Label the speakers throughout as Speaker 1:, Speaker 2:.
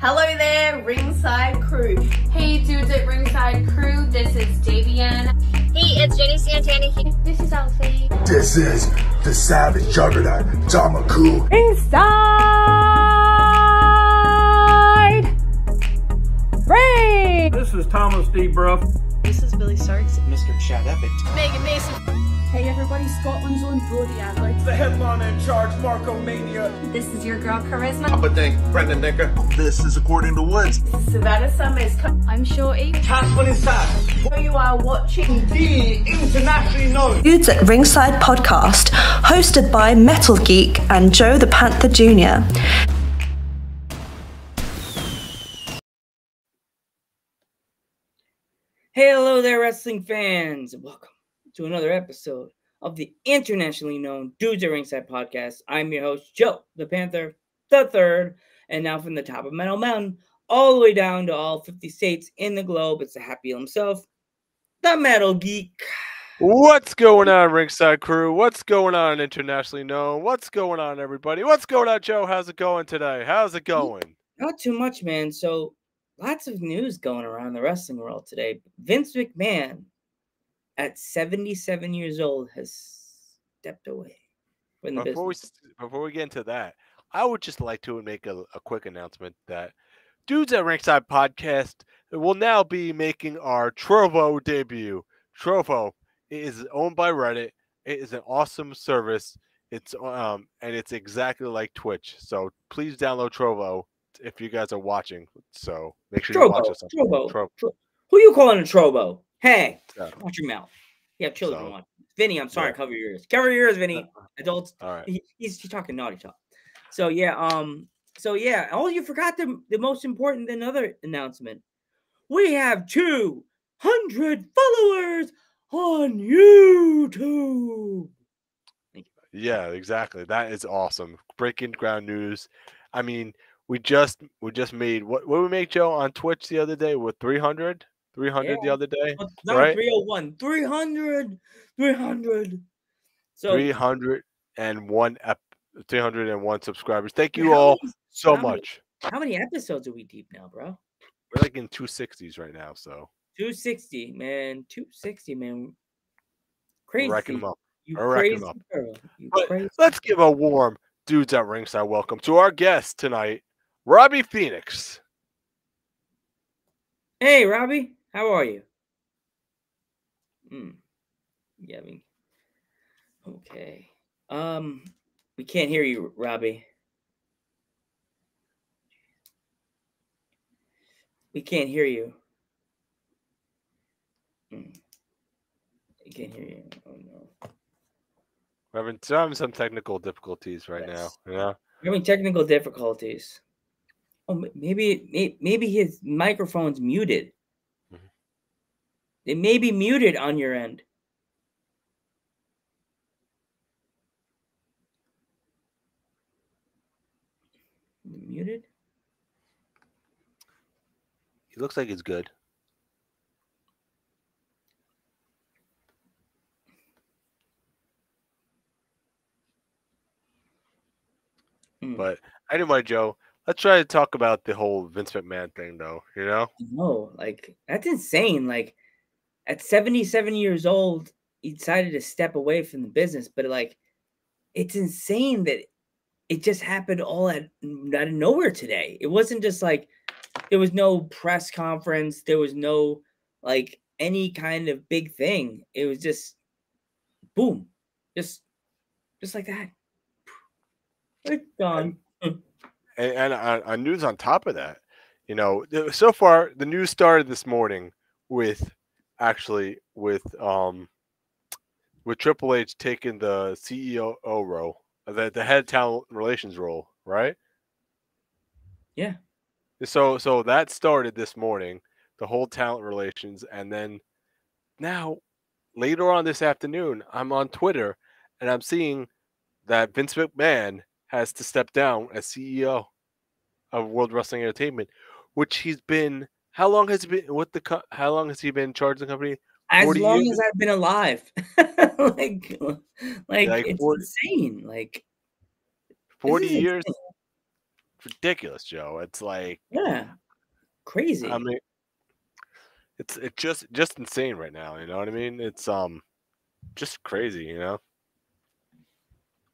Speaker 1: Hello there, Ringside Crew.
Speaker 2: Hey dudes at Ringside Crew, this is Davian.
Speaker 3: Hey, it's Jenny Santana here.
Speaker 2: This is Alfie.
Speaker 4: This is the Savage Juggernaut, Tamaku.
Speaker 5: Inside Ring.
Speaker 6: This is Thomas D. Bruff.
Speaker 7: This is Billy Starks.
Speaker 8: Mr. Chad Epic.
Speaker 1: Megan Mason.
Speaker 5: Hey everybody, Scotland's own Brody Adler.
Speaker 6: The headliner in charge, Marco Mania.
Speaker 2: This is your girl Charisma.
Speaker 8: Papa Dink, Brendan Nicker.
Speaker 4: This is According to Woods.
Speaker 1: Savannah Summers.
Speaker 2: I'm Shorty.
Speaker 6: Tasman Inside.
Speaker 1: You are watching
Speaker 6: The internationally known
Speaker 9: Dudes at Ringside podcast, hosted by Metal Geek and Joe the Panther Jr.
Speaker 7: Hey, hello there, wrestling fans. Welcome to another episode of the internationally known Dudes at Ringside podcast. I'm your host, Joe the Panther the Third, and now from the top of Metal Mountain all the way down to all 50 states in the globe, it's the happy himself, the Metal Geek.
Speaker 10: What's going on, Ringside Crew? What's going on, internationally known? What's going on, everybody? What's going on, Joe? How's it going today? How's it going?
Speaker 7: Not too much, man. So, lots of news going around the wrestling world today. Vince McMahon, at 77 years old, has stepped away from the business.
Speaker 10: Before we get into that, I would just like to make a quick announcement that Dudes at Ringside podcast will now be making our Trovo debut. Trovo is owned by Reddit. It is an awesome service. It's and it's exactly like Twitch. So please download Trovo if you guys are watching. So make sure you watch us.
Speaker 7: Trovo. Who you calling a Trovo? Hey, watch your mouth. You have children watching. Vinny, I'm sorry, cover your ears. Cover your ears, Vinny. Adults.
Speaker 10: All right.
Speaker 7: He's talking naughty talk. So yeah, oh, you forgot the most important another announcement. We have 200 followers on YouTube. Thank you.
Speaker 10: Yeah, exactly. That is awesome. Breaking ground news. I mean, we just made what we make, Joe, on Twitch the other day with 300 the other day, right?
Speaker 7: 301, 300. So
Speaker 10: 301 subscribers. Thank you all so much.
Speaker 7: How many episodes are we deep now, bro?
Speaker 10: We're like in 260s right now, so
Speaker 7: 260, man. Crazy.
Speaker 10: Racking them up.
Speaker 7: You
Speaker 10: Racking
Speaker 7: crazy
Speaker 10: them up.
Speaker 7: girl. You
Speaker 10: But
Speaker 7: crazy.
Speaker 10: let's give a warm Dudes at Ringside welcome to our guest tonight, Robbie Phoenix.
Speaker 7: Hey, Robbie, how are you? Yeah, okay. We can't hear you, Robbie. We can't hear you. I can't hear you. Oh no.
Speaker 10: We're having some technical difficulties right now. Yeah.
Speaker 7: We're having technical difficulties. Oh, maybe his microphone's muted.
Speaker 10: Mm-hmm.
Speaker 7: It may be muted on your end. Muted?
Speaker 10: He looks like he's good. But anyway, Joe, let's try to talk about the whole Vince McMahon thing, though. You know?
Speaker 7: No, like that's insane. Like at 77 years old, he decided to step away from the business. But like, it's insane that it just happened all out of nowhere today. It wasn't just like there was no press conference. There was no like any kind of big thing. It was just boom, just like that. It's gone.
Speaker 10: And on news on top of that, you know, so far the news started this morning with Triple H taking the CEO role, the head talent relations role, right?
Speaker 7: Yeah.
Speaker 10: So that started this morning, the whole talent relations, and then now later on this afternoon, I'm on Twitter and I'm seeing that Vince McMahon has to step down as CEO of World Wrestling Entertainment, which he's been. How long has he been How long has he been in charge of the company?
Speaker 7: As long as I've been alive. like it's
Speaker 10: 40,
Speaker 7: insane. Like
Speaker 10: 40 years. ridiculous, Joe. It's like,
Speaker 7: Yeah, crazy.
Speaker 10: I mean, it's just insane right now. You know what I mean? It's just crazy. You know.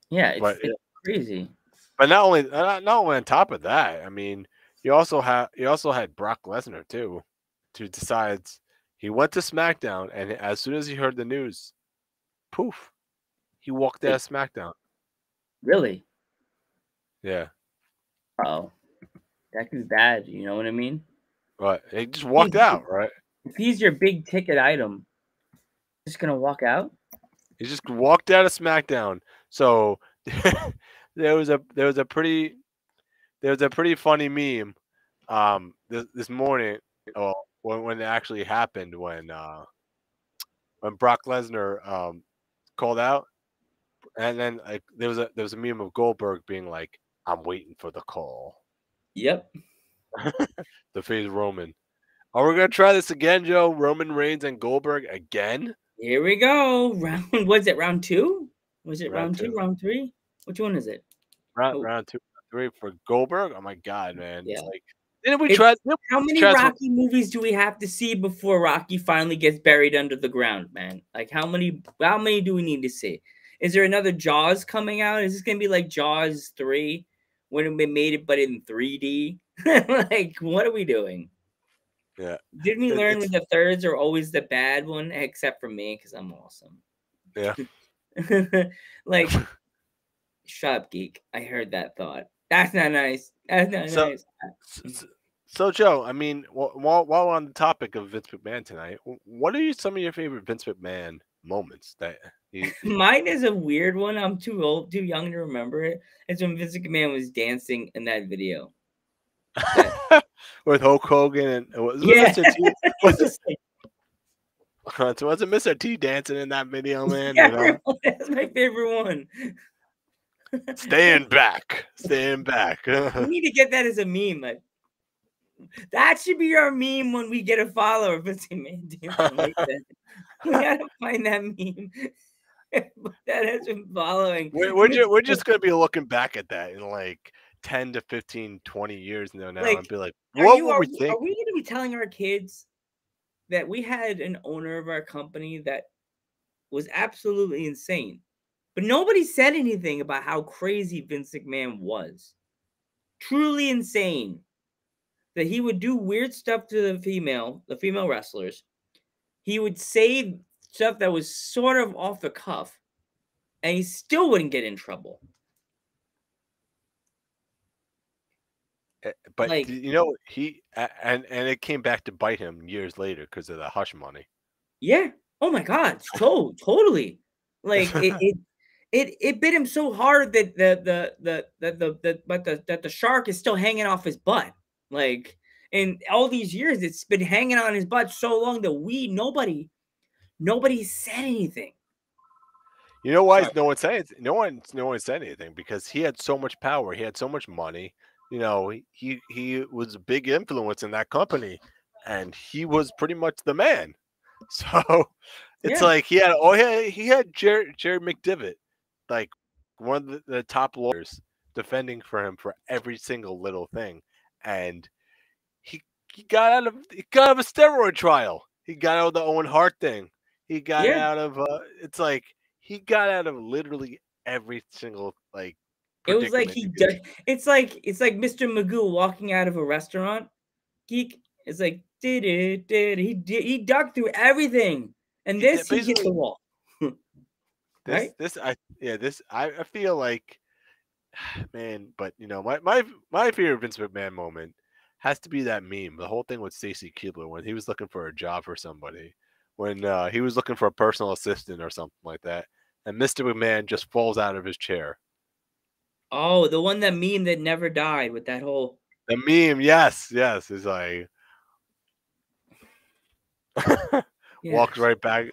Speaker 7: Yeah,
Speaker 10: But
Speaker 7: it's crazy.
Speaker 10: But not only on top of that, I mean, you also had Brock Lesnar too, who decides he went to SmackDown, and as soon as he heard the news, poof, he walked out of SmackDown.
Speaker 7: Really?
Speaker 10: Yeah.
Speaker 7: Oh, that could be bad. You know what I mean?
Speaker 10: But he just walked out, right?
Speaker 7: If he's your big ticket item, just gonna walk out?
Speaker 10: He just walked out of SmackDown. So there was a pretty funny meme this morning. Oh, when it actually happened, when Brock Lesnar called out, and then like there was a meme of Goldberg being like, "I'm waiting for the call."
Speaker 7: Yep.
Speaker 10: The face Roman. Are we gonna try this again, Joe? Roman Reigns and Goldberg again?
Speaker 7: Here we go. Was it round 2? Was it
Speaker 10: Round
Speaker 7: round 2?
Speaker 10: two.
Speaker 7: Round 3? Which one is it?
Speaker 10: Round 2, 3 for Goldberg. Oh my God, man!
Speaker 7: Yeah.
Speaker 10: It's like, didn't we try?
Speaker 7: How many Rocky movies do we have to see before Rocky finally gets buried under the ground, man? Like how many do we need to see? Is there another Jaws coming out? Is this gonna be like Jaws 3 when we made it but in 3D? Like what are we doing?
Speaker 10: Yeah.
Speaker 7: Didn't we learn that the thirds are always the bad one, except for me because I'm awesome?
Speaker 10: Yeah.
Speaker 7: Like, shut up, geek. I heard that thought. That's not nice. That's not nice.
Speaker 10: So, Joe, I mean, while we're on the topic of Vince McMahon tonight, what are some of your favorite Vince McMahon moments that
Speaker 7: Mine is a weird one. I'm too young to remember it. It's when Vince McMahon was dancing in that video.
Speaker 10: With Hulk Hogan and
Speaker 7: yeah.
Speaker 10: Mr. T? Wasn't Mr. T dancing in that video, man?
Speaker 7: Yeah, you know? That's my favorite one.
Speaker 10: Staying back. We
Speaker 7: need to get that as a meme. Like, that should be our meme when we get a follower. Vince McMahon like that. We gotta find that meme. That has been following.
Speaker 10: We're just gonna be looking back at that in like 10 to 15, 20 years now and be like, what were we thinking?
Speaker 7: Are we going to be telling our kids that we had an owner of our company that was absolutely insane, but nobody said anything about how crazy Vince McMahon was? Truly insane. That he would do weird stuff to the female wrestlers. He would say stuff that was sort of off the cuff, and he still wouldn't get in trouble.
Speaker 10: But like, you know, he and it came back to bite him years later because of the hush money.
Speaker 7: Yeah. Oh my God. So totally. Like it bit him so hard that the shark is still hanging off his butt. Like in all these years, it's been hanging on his butt so long that nobody said anything.
Speaker 10: You know why no one said anything? Because he had so much power. He had so much money. You know, he was a big influence in that company, and he was pretty much the man. So it's like he had Jerry McDivitt, like one of the top lawyers, defending for him for every single little thing, and he got out of a steroid trial. He got out of the Owen Hart thing. He got out of he got out of literally every single like.
Speaker 7: It was like it's like Mr. Magoo walking out of a restaurant. Geek. It's like he ducked through everything, and he hit the wall.
Speaker 10: I feel like, man, but you know, my favorite Vince McMahon moment has to be that meme. The whole thing with Stacy Keibler when he was looking for a job for somebody, when he was looking for a personal assistant or something like that, and Mr. McMahon just falls out of his chair.
Speaker 7: Oh, the one that meme that never died with that whole.
Speaker 10: The meme, yes, is like walks right back.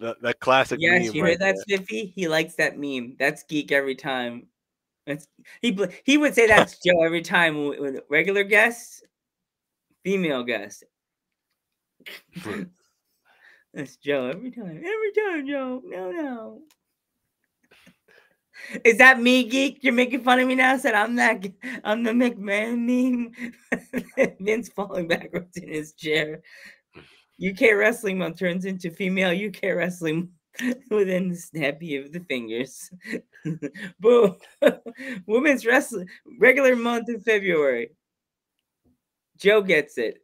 Speaker 10: That classic meme.
Speaker 7: Yes, you heard that, Spiffy? He likes that meme. That's geek every time. He would say that's Joe every time with regular guests, female guests. That's Joe every time. Every time, Joe. No. Is that me, geek? You're making fun of me now? Said I'm the McMahon meme. Vince falling backwards in his chair. UK wrestling month turns into female UK wrestling within the snappy of the fingers. Boom. Women's wrestling regular month in February. Joe gets it.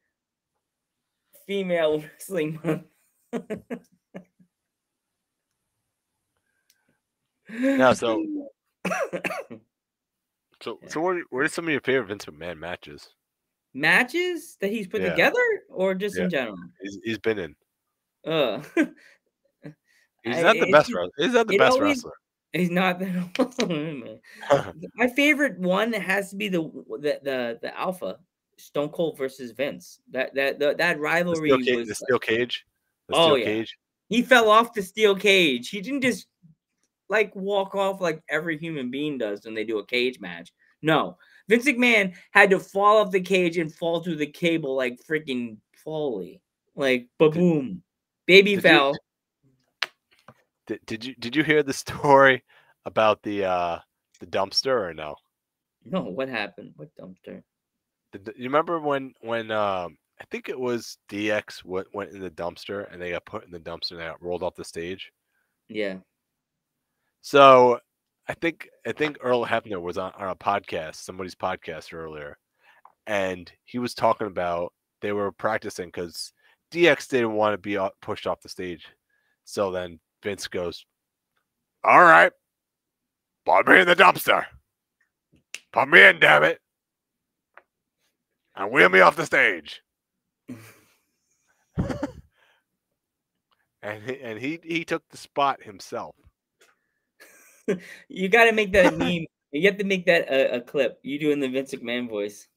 Speaker 7: Female wrestling month.
Speaker 10: Now, so what are some of your favorite Vince McMahon matches?
Speaker 7: Matches that he's put
Speaker 10: Yeah.
Speaker 7: together, or just
Speaker 10: Yeah.
Speaker 7: in general?
Speaker 10: He's been in. He's
Speaker 7: I-
Speaker 10: not the
Speaker 7: it-
Speaker 10: best wrestler. He's not the
Speaker 7: it
Speaker 10: best
Speaker 7: always-
Speaker 10: wrestler.
Speaker 7: He's not the My favorite one has to be the Alpha Stone Cold versus Vince. That rivalry
Speaker 10: The
Speaker 7: was
Speaker 10: steel cage. The
Speaker 7: Oh,
Speaker 10: steel
Speaker 7: yeah.
Speaker 10: cage.
Speaker 7: He fell off the steel cage. He didn't just like walk off like every human being does when they do a cage match. No, Vince McMahon had to fall off the cage and fall through the cable like freaking Foley, like boom, baby
Speaker 10: did
Speaker 7: fell.
Speaker 10: Did you hear the story about the dumpster or no?
Speaker 7: No, what happened? What dumpster?
Speaker 10: You remember when I think it was DX went in the dumpster and they got put in the dumpster and they got rolled off the stage?
Speaker 7: Yeah.
Speaker 10: So I think Earl Hebner was on a podcast, somebody's podcast earlier, and he was talking about they were practicing because DX didn't want to be pushed off the stage. So then Vince goes, "All right, put me in the dumpster. Put me in, damn it, and wheel me off the stage." and he took the spot himself.
Speaker 7: You got to make that a meme. You have to make that a clip. You doing the Vince McMahon voice.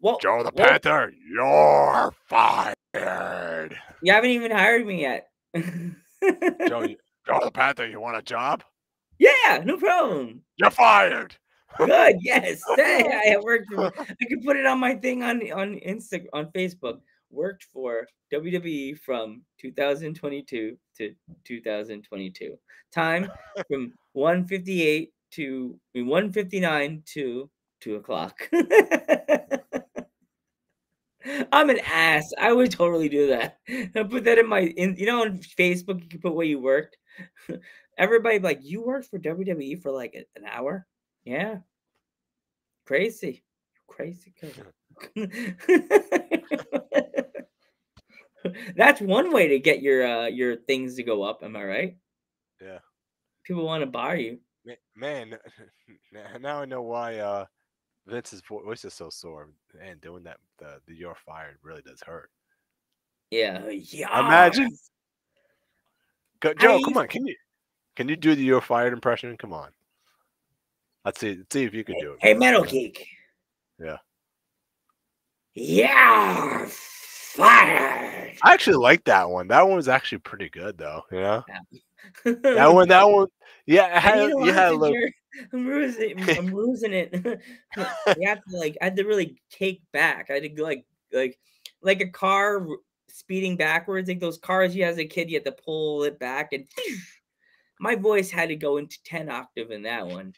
Speaker 7: Well,
Speaker 10: Joe the Panther, you're fired.
Speaker 7: You haven't even hired me yet.
Speaker 10: Joe the Panther, you want a job?
Speaker 7: Yeah, no problem.
Speaker 10: You're fired.
Speaker 7: Good, yes. Hey, I worked for. I can put it on my thing on Instagram, on Facebook. Worked for WWE from 2022 to 2022. Time from 1:58 to 1:59 to 2 o'clock. I'm an ass. I would totally do that. I put that on Facebook you can put where you worked. Everybody be like, you worked for WWE for like an hour? Yeah. Crazy. That's one way to get your things to go up, am I right?
Speaker 10: Yeah.
Speaker 7: People want to buy you.
Speaker 10: Man, now I know why Vince's voice is so sore. And doing that the "you're fired" really does hurt.
Speaker 7: Yeah.
Speaker 10: Imagine. Joe, come on, can you do the "you're fired" impression? Come on. Let's see if you can do it.
Speaker 7: Hey, Metal Geek.
Speaker 10: Yeah.
Speaker 7: Yeah, fired.
Speaker 10: I actually like that one. That one was actually pretty good, though. You know,
Speaker 7: Yeah.
Speaker 10: that one. Yeah,
Speaker 7: You
Speaker 10: had a little.
Speaker 7: I'm losing it. You have to I had to really take back. I had to go like a car speeding backwards, like those cars you had as a kid. You had to pull it back, and my voice had to go into 10 octave in that one.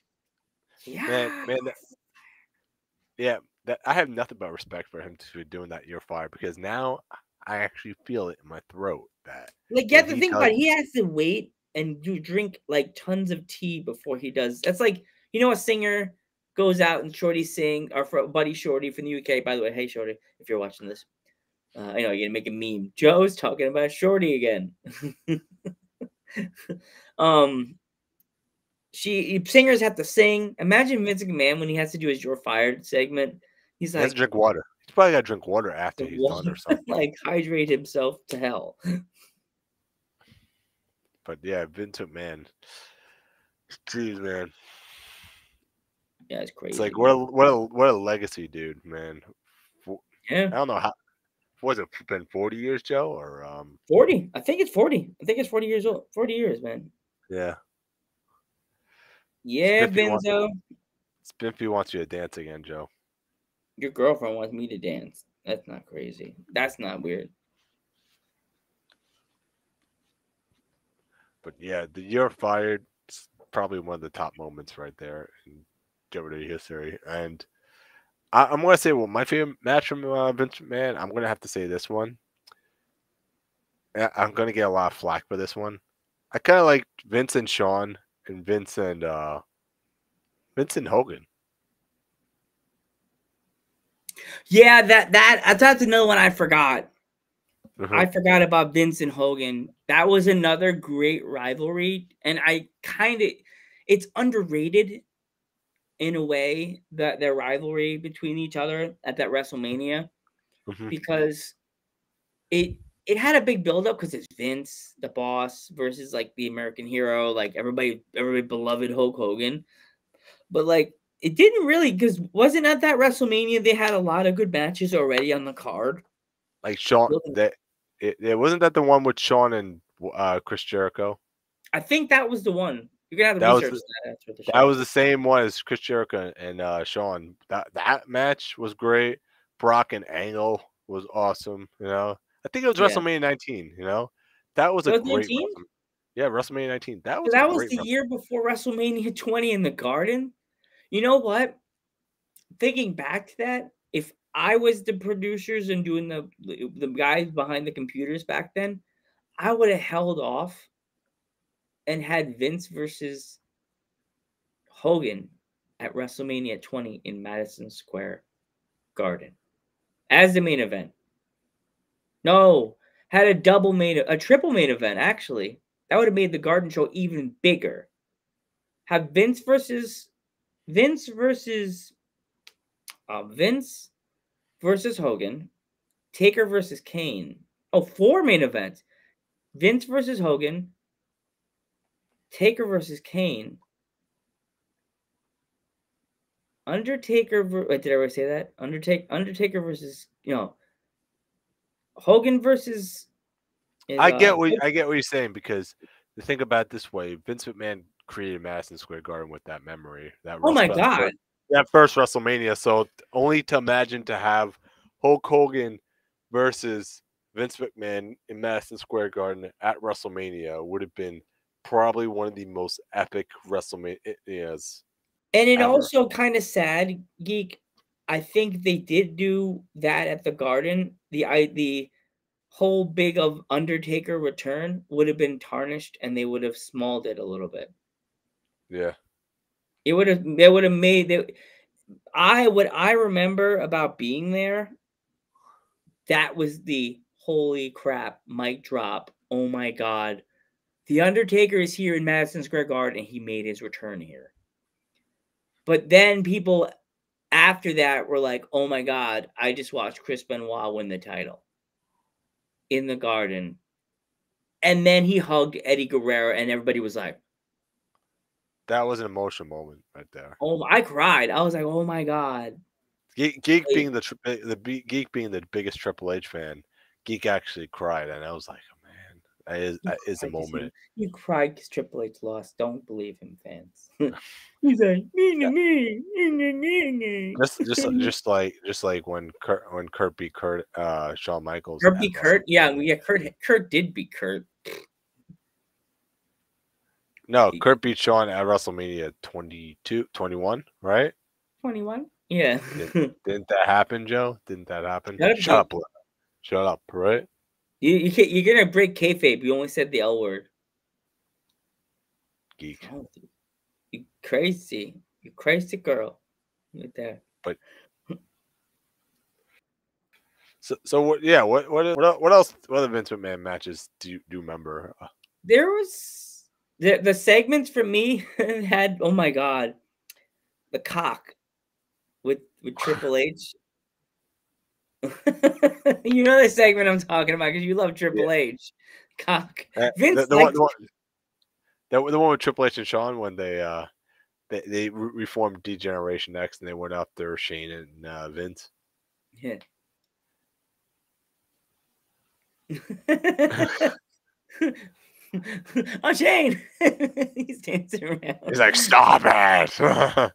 Speaker 7: Yeah,
Speaker 10: Man, I have nothing but respect for him to be doing that "you're fired" because now I actually feel it in my throat. That
Speaker 7: you have to think about it. He has to wait and drink like tons of tea before he does. That's like, a singer goes out and Shorty sing, or for Buddy Shorty from the UK. By the way, hey Shorty, if you're watching this, I know you're gonna make a meme. Joe's talking about Shorty again. Singers have to sing. Imagine Vince McMahon when he has to do his "you're fired" segment. He has
Speaker 10: to drink water. He's probably got to drink water after he's done or something.
Speaker 7: Like hydrate himself to hell.
Speaker 10: But yeah, Vince McMahon. Jeez, man.
Speaker 7: Yeah, it's crazy.
Speaker 10: It's like what a legacy, dude, man.
Speaker 7: Yeah.
Speaker 10: I don't know how. Was it been 40 years, Joe, or
Speaker 7: 40? I think it's 40. I think it's 40 years old. 40 years, man.
Speaker 10: Yeah.
Speaker 7: Yeah, Vinzo.
Speaker 10: Spiffy wants you to dance again, Joe.
Speaker 7: Your girlfriend wants me to dance. That's not crazy. That's not weird.
Speaker 10: But yeah, the "you're fired" probably one of the top moments right there in WWE history. And I'm going to say, well, my favorite match from Vince McMahon, I'm going to have to say this one. I'm going to get a lot of flack for this one. I kind of like Vince and Shawn and Vince and Hogan.
Speaker 7: Yeah, that's another one I forgot. I forgot about Vince and Hogan. That was another great rivalry, and it's underrated in a way, that their rivalry between each other at that WrestleMania, because it had a big buildup because it's Vince, the boss, versus like the American hero, like everybody beloved Hulk Hogan. But like it didn't really, because wasn't at that WrestleMania they had a lot of good matches already on the card.
Speaker 10: Like Shawn, it wasn't that the one with Shawn and Chris Jericho.
Speaker 7: I think that was the one. You're gonna have to research that.
Speaker 10: That was the same one as Chris Jericho and Shawn. That match was great. Brock and Angle was awesome. You know, I think it was WrestleMania 19. You know, that was a great. WrestleMania 19. That was
Speaker 7: the year before WrestleMania 20 in the Garden. You know what? Thinking back to that, if I was the producers and doing the guys behind the computers back then, I would have held off and had Vince versus Hogan at WrestleMania 20 in Madison Square Garden as the main event. No, had a triple main event, actually. That would have made the Garden show even bigger. Have Vince versus Hogan, Taker versus Kane. Oh, 4 main events. Vince versus Hogan, Taker versus Kane, Undertaker. Wait, did I already say that? Undertaker versus Hogan versus.
Speaker 10: I get what you're saying, because to think about it this way, Vince McMahon created Madison Square Garden with that memory.
Speaker 7: Oh my God!
Speaker 10: That first WrestleMania. So only to imagine to have Hulk Hogan versus Vince McMahon in Madison Square Garden at WrestleMania would have been probably one of the most epic WrestleManias.
Speaker 7: And it also kind of sad, Geek. I think they did do that at the Garden. The whole big of Undertaker return would have been tarnished, and they would have smalled it a little bit.
Speaker 10: Yeah,
Speaker 7: they would have made it. What I remember about being there, that was the holy crap mic drop. Oh my God, the Undertaker is here in Madison Square Garden, and he made his return here. But then people after that were like, "Oh my God, I just watched Chris Benoit win the title in the Garden," and then he hugged Eddie Guerrero, and everybody was like,
Speaker 10: that was an emotional moment right there.
Speaker 7: Oh, I cried. I was like, "Oh my God!"
Speaker 10: Geek being Geek being the biggest Triple H fan, Geek actually cried, and I was like, "Oh man, that is a moment."
Speaker 7: You cried because Triple H lost. Don't believe him, fans. He's like,
Speaker 10: just like when Kurt beat Shawn Michaels.
Speaker 7: Kurt beat Kurt. Yeah. Kurt did beat Kurt.
Speaker 10: No, Kurt beat Shawn at WrestleMania 21, right?
Speaker 7: 21? Yeah.
Speaker 10: Didn't that happen, Joe? Didn't that happen? Shut up, right?
Speaker 7: You're gonna break kayfabe. You only said the L word.
Speaker 10: Geek.
Speaker 7: Oh, you crazy. You crazy girl. Right there.
Speaker 10: But so what? Yeah. What else? What other Vince McMahon matches do you remember?
Speaker 7: There was the segments for me had, oh my God, the cock with Triple H. You know the segment I'm talking about because you love Triple H. Cock. Vince
Speaker 10: the one with Triple H and Shawn when they reformed D-Generation X and they went after Shane and Vince.
Speaker 7: Yeah. Oh, Shane! He's dancing around.
Speaker 10: He's like, "Stop it!
Speaker 7: Stop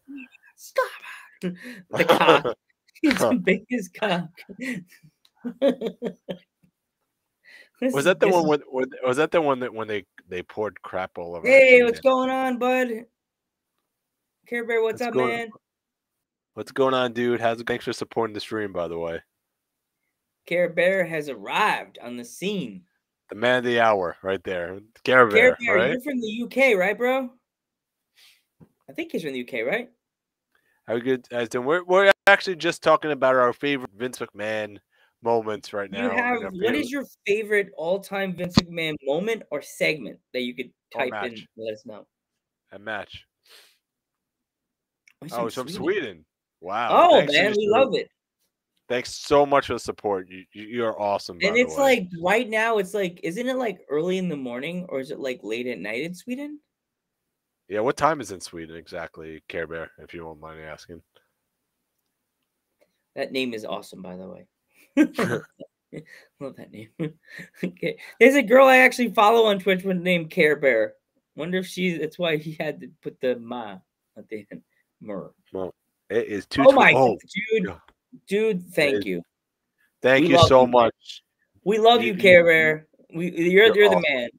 Speaker 7: it!" The cock. He's the biggest cock.
Speaker 10: Was that the one was that the one that when they poured crap all over?
Speaker 7: Hey, what's going on, bud? Care Bear, what's up,
Speaker 10: going,
Speaker 7: man?
Speaker 10: What's going on, dude? Thanks for supporting the stream, by the way.
Speaker 7: Care Bear has arrived on the scene.
Speaker 10: The man of the hour, right there. Care Bear, right?
Speaker 7: You're from the UK, right, bro? I think he's from the UK, right?
Speaker 10: How good, as in we're actually just talking about our favorite Vince McMahon moments right now.
Speaker 7: What is your favorite all-time Vince McMahon moment or segment that you could type in and let us know?
Speaker 10: A match.
Speaker 7: It's
Speaker 10: from Sweden. Wow.
Speaker 7: Oh, man, we love it.
Speaker 10: Thanks so much for the support. You are awesome.
Speaker 7: And it's like right now, it's like, isn't it like early in the morning or is it like late at night in Sweden?
Speaker 10: Yeah, what time is in Sweden exactly, Care Bear, if you won't mind me asking?
Speaker 7: That name is awesome, by the way. Love that name. Okay. There's a girl I actually follow on Twitch with the name Care Bear. Wonder if that's why he had to put the ma at the end. Mer.
Speaker 10: Well, it is too.
Speaker 7: Oh my God, dude, thank you.
Speaker 10: Thank you so much.
Speaker 7: We love you, Care Bear. You're the man.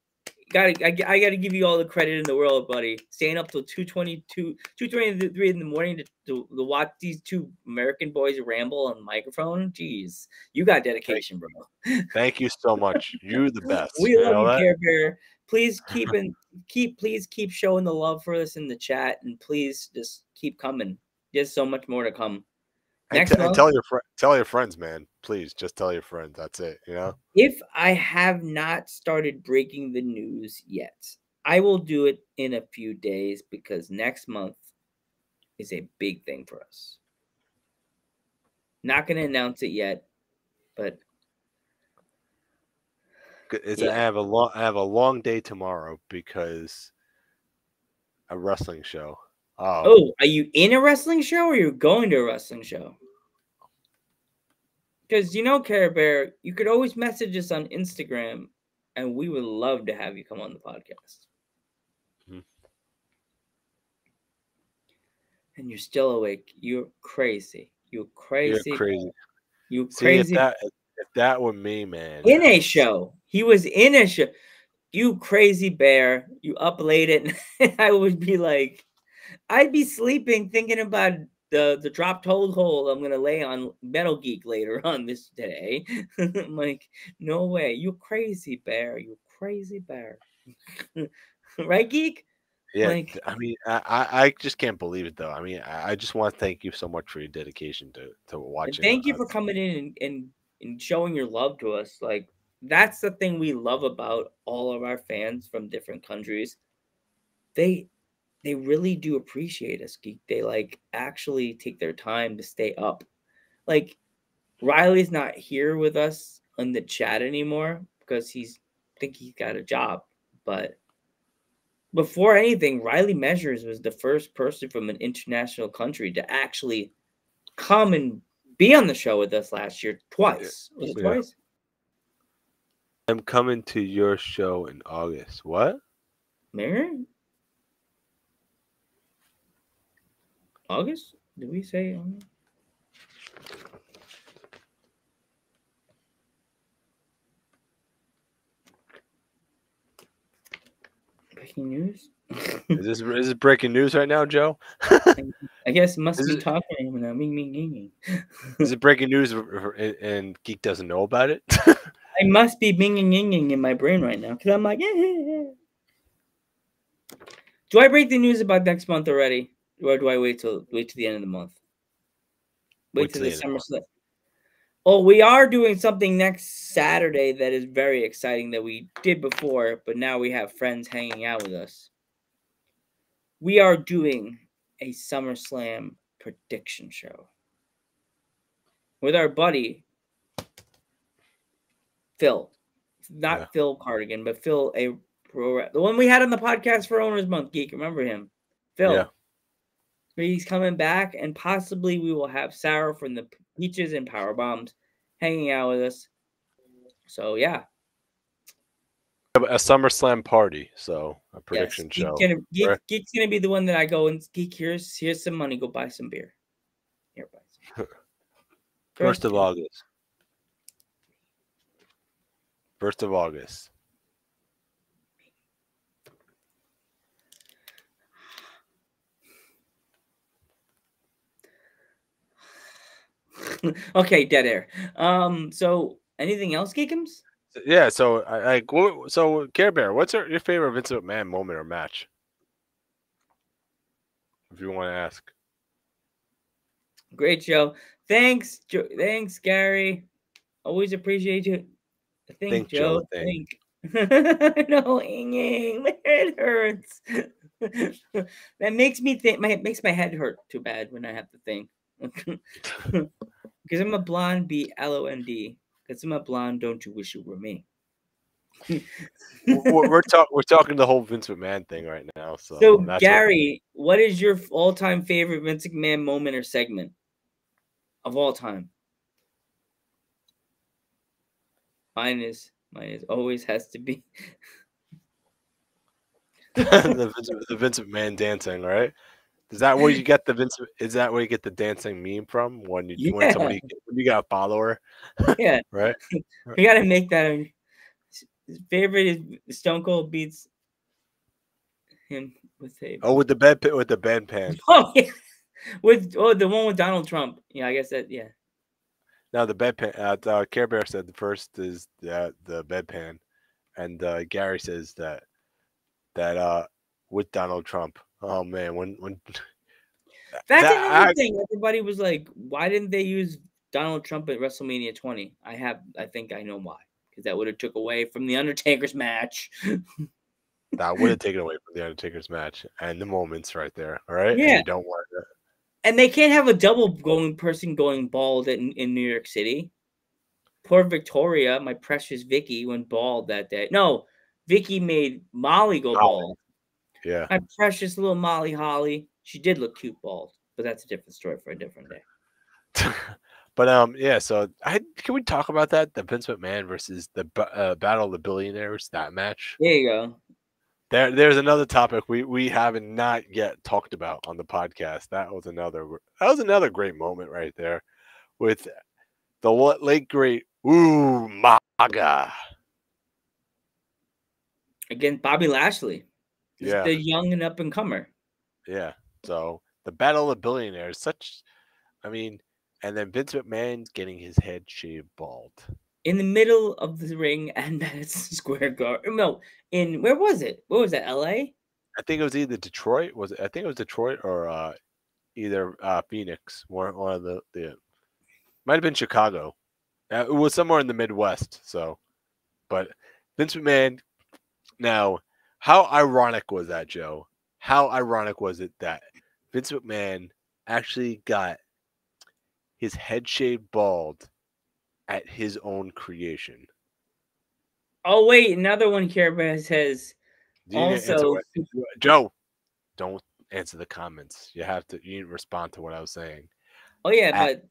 Speaker 7: I gotta give you all the credit in the world, buddy. Staying up till 2:23 in the morning to watch these two American boys ramble on the microphone. Jeez, you got dedication, bro.
Speaker 10: Thank you so much. You're the best.
Speaker 7: We love you, Care Bear. Please keep showing the love for us in the chat, and please just keep coming. There's so much more to come.
Speaker 10: And tell your friends, man. Please, just tell your friends. That's it. You know.
Speaker 7: If I have not started breaking the news yet, I will do it in a few days because next month is a big thing for us. Not going to announce it yet, but
Speaker 10: I have a long day tomorrow because a wrestling show.
Speaker 7: Oh, are you in a wrestling show or are you going to a wrestling show? Because, Care Bear, you could always message us on Instagram, and we would love to have you come on the podcast. Mm-hmm. And you're still awake. You're crazy. You're crazy.
Speaker 10: You're crazy.
Speaker 7: You crazy.
Speaker 10: See, if that were me, man.
Speaker 7: In a show. He was in a show. You crazy bear. You up late at night. I would be like, I'd be sleeping thinking about the dropped hole I'm gonna lay on Metal Geek later on this day. I'm like, no way, you crazy bear, you crazy bear. Right, Geek?
Speaker 10: Yeah, like, I mean, I just can't believe it though. I mean, I just want to thank you so much for your dedication to watching.
Speaker 7: Thank you for coming in and showing your love to us. Like, that's the thing we love about all of our fans from different countries. They really do appreciate us, Geek. They like actually take their time to stay up. Like, Riley's not here with us on the chat anymore because he's got a job. But before anything, Riley Measures was the first person from an international country to actually come and be on the show with us last year twice. Was it twice?
Speaker 10: I'm coming to your show in August. What?
Speaker 7: Mary? August? Did we say August? Breaking news?
Speaker 10: Is this breaking news right now, Joe?
Speaker 7: I guess it must be talking now.
Speaker 10: Is it breaking news and Geek doesn't know about it?
Speaker 7: I must be binging in my brain right now because I'm like, yeah. Do I break the news about next month already? Or do I wait till the end of the month? Wait till the Summerslam. Oh, we are doing something next Saturday that is very exciting that we did before, but now we have friends hanging out with us. We are doing a Summerslam prediction show with our buddy Phil. Not Phil Cardigan, but Phil, the one we had on the podcast for Owners Month, Geek. Remember him? Phil. Yeah. He's coming back, and possibly we will have Sarah from the Peaches and Power Bombs hanging out with us. So, yeah.
Speaker 10: A SummerSlam party, so a prediction show.
Speaker 7: Geek's gonna be the one that I go and Geek, here's some money. Go buy some beer. Here, buy some.
Speaker 10: 1st of August. 1st of August.
Speaker 7: Okay, dead air. So anything else, Geekums?
Speaker 10: Yeah, so so Care Bear, what's your favorite Vince McMahon moment or match? If you want to ask.
Speaker 7: Great show. Thanks, thanks, Gary. Always appreciate you. Think, Joe. Think. No, my head hurts. That makes me think. Makes my head hurt too bad when I have to think. Because I'm a blonde, blond. Because I'm a blonde, don't you wish you were me?
Speaker 10: we're talking the whole Vince McMahon thing right now.
Speaker 7: So Gary, what is your all-time favorite Vince McMahon moment or segment of all time? Mine is always has to be
Speaker 10: the Vince McMahon dancing, right? Is that where you get the Vince? Is that where you get the dancing meme from? When you got a follower?
Speaker 7: Yeah,
Speaker 10: right.
Speaker 7: You got to make that. His favorite is Stone Cold beats him with a
Speaker 10: with the bedpan.
Speaker 7: Oh yeah, the one with Donald Trump. Yeah, I guess that yeah.
Speaker 10: Now the bedpan. Care Bear said the first is the bedpan, and Gary says that with Donald Trump. Oh man, when
Speaker 7: that's another thing. Everybody was like, "Why didn't they use Donald Trump at WrestleMania 20?" I think I know why. Because that would have took away from the Undertaker's match.
Speaker 10: That would have taken away from the Undertaker's match and the moments right there. All right,
Speaker 7: yeah.
Speaker 10: And you don't want that.
Speaker 7: And they can't have a double person going bald in New York City. Poor Victoria, my precious Vicky, went bald that day. No, Vicky made Molly go bald.
Speaker 10: Yeah.
Speaker 7: My precious little Molly Holly. She did look cute bald, but that's a different story for a different day.
Speaker 10: But yeah, so can we talk about that? The Vince McMahon versus the Battle of the Billionaires, that match.
Speaker 7: There you go.
Speaker 10: There's another topic we haven't not yet talked about on the podcast. That was another great moment right there with the late great Maga
Speaker 7: against Bobby Lashley.
Speaker 10: Yeah,
Speaker 7: the young and up and comer.
Speaker 10: Yeah, so the Battle of the Billionaires, and then Vince McMahon getting his head shaved bald
Speaker 7: in the middle of the ring and Madison Square Garden. No, where was it? What was that? L.A.
Speaker 10: I think it was either Detroit. I think it was Detroit or either Phoenix. One of the might have been Chicago. It was somewhere in the Midwest. So, but Vince McMahon. Now, how ironic was that, Joe? How ironic was it that Vince McMahon actually got his head shaved bald at his own creation?
Speaker 7: Oh wait, another one Care Bear says. Also,
Speaker 10: Joe, don't answer the comments. You need to respond to what I was saying.
Speaker 7: Oh yeah, but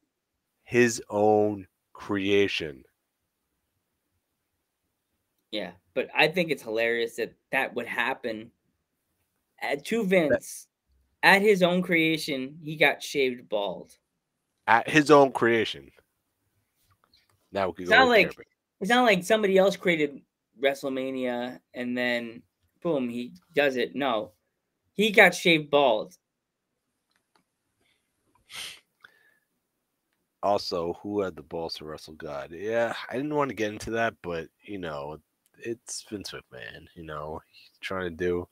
Speaker 10: his own creation.
Speaker 7: Yeah, but I think it's hilarious that would happen to Vince at his own creation. He got shaved bald
Speaker 10: at his own creation. Now we can go.
Speaker 7: It's not like somebody else created WrestleMania and then boom, he does it. No, he got shaved bald.
Speaker 10: Also, who had the balls to wrestle God? Yeah, I didn't want to get into that, but it's Vince McMahon. He's trying to do.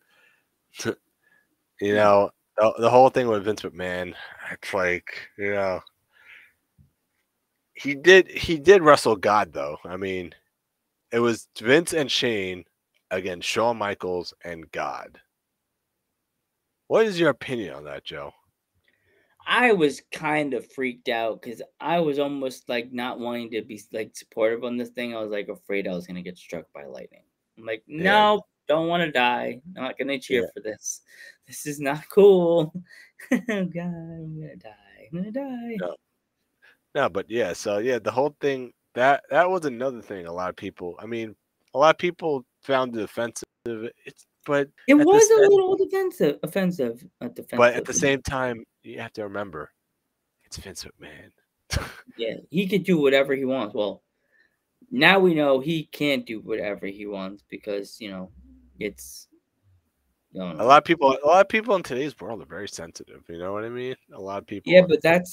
Speaker 10: The whole thing with Vince McMahon. It's like he did wrestle God though. I mean, it was Vince and Shane against Shawn Michaels and God. What is your opinion on that, Joe?
Speaker 7: I was kind of freaked out because I was almost like not wanting to be like supportive on this thing. I was like afraid I was going to get struck by lightning. I'm like, no, don't want to die. Not going to cheer for this. This is not cool. Oh God, I'm going to die. I'm going to die.
Speaker 10: No, but yeah. So yeah, the whole thing that was another thing. A lot of people found it offensive. But
Speaker 7: it was a little offensive.
Speaker 10: But at the same time, you have to remember, it's Vince McMahon.
Speaker 7: Yeah, he could do whatever he wants. Well, Now we know he can't do whatever he wants because it's
Speaker 10: A lot of people in today's world are very sensitive. You know what I mean? A lot of people.
Speaker 7: Yeah, but that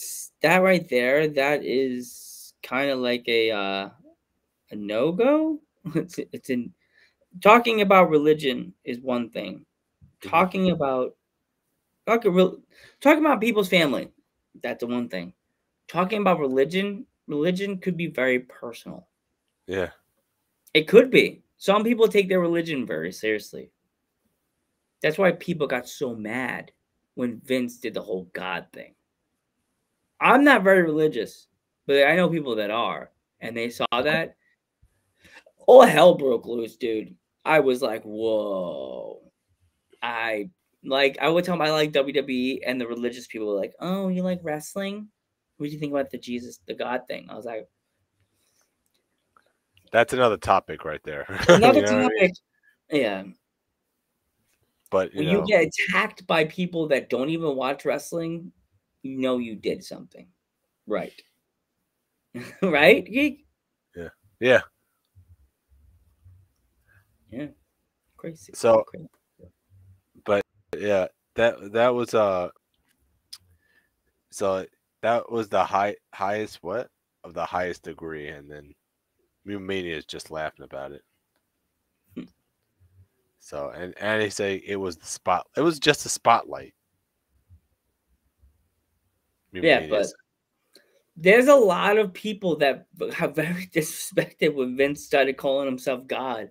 Speaker 7: right there. That is kind of like a no-go. It's in talking about religion is one thing. Talking about talking about people's family, that's the one thing. Talking about religion could be very personal.
Speaker 10: Yeah.
Speaker 7: It could be. Some people take their religion very seriously. That's why people got so mad when Vince did the whole God thing. I'm not very religious, but I know people that are, and they saw that. All hell broke loose, dude. I was like, whoa. I would tell them I like WWE, and the religious people were like, oh, you like wrestling? What do you think about the God thing? I was like,
Speaker 10: that's another topic right there.
Speaker 7: another topic. I mean? Yeah.
Speaker 10: But
Speaker 7: when you get attacked by people that don't even watch wrestling, you did something. Right. Right, Geek?
Speaker 10: Yeah. Yeah.
Speaker 7: Yeah. Crazy.
Speaker 10: So
Speaker 7: Crazy.
Speaker 10: But yeah, that was so that was the highest what? Of the highest degree, and then Mania is just laughing about it. So and they say it was it was just a spotlight.
Speaker 7: Yeah, but there's a lot of people that have very disrespected when Vince started calling himself God.